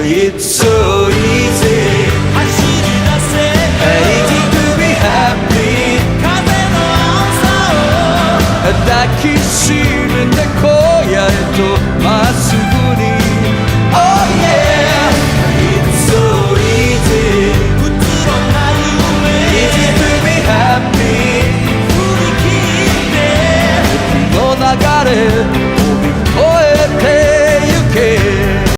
It's so easy 走り出せ Anything to be happy 風の青さを抱きしめてこ